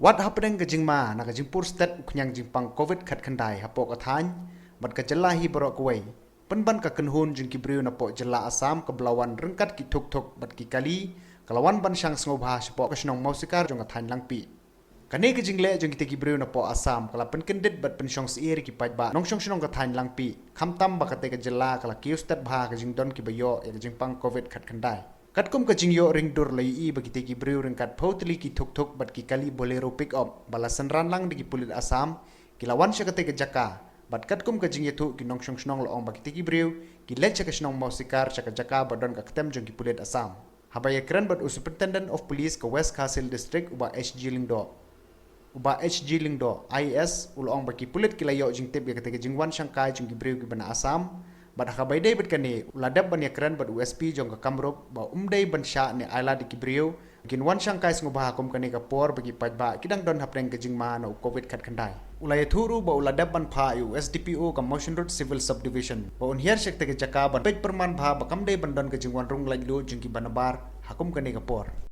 วัดฮับเร่งกับจิงมานักจิงปูสเตตอุกยังจิงปังโควิดขัดขันได้ฮับปอกทานบัดกับจลาฮีบรอกวยเป็นบันกับกันหุนจิงกิบริวนับปอกจลาอัสสามกับลาวันรึงกัดกิทุกบัดกิกาลีกลาวันบันช่างสงบหาเฉพาะกับชนองมาวสิการจงกับทานลังปีกันนี้กับจิงเล่จงกิตกิบริวนับปอกอัสสามกลาเป็นกันดิดบัดเป็นช่องเสียริกิปัจบะน้องช่องชนองกับทานลังปีคำตั้มบักกับเตกับจลากลาคิวสเตตบากับจิงดอนกิบยอกับจิงปังโควิดขัดขันได้กัดกุมกับจิงโยริงดูร์เลยบักกิตกิบริวริงกัดพาวตลีกิทุกบัดกิกาลีโบเลโรปิกอปบาลาสันรันลังดิกิปุลิตอัสสามกิลาวันเชกเตกับจักกาบัดกัดกุมกับจิงยทุกิน้องช่องชนองละองบักกิตกิบริวกิเล็ดเชกชนองมาวสิการเชกจักกาบัดดอนกับเต็มจงกิปุลิตอัสสามHabaya keren bad Superintendent of Police ke West Castle District uba HG Lingdo IS ulong baki pulit kilayo jing tip ya ketika jingwan Shangkai jing gibriu ki bana Assam bad habai dai bad kane uladab ban ya keren bad USP jong ka Kamrup ba umdai ban sha ne aila di gibriu gin wan Shangkai sngewbha kom kane ka por bagi pajba kidang don Hapdeng ke jingma no covid khat khandai ulaya thuru ba uladab ban pha USDPO ka Motion Road Civil Subdivision ba unhiar shek te ke jaka ban pej perman bha ba kamdai ban don ke jingwan rung lajlu jing ki banabar hakum kane ka por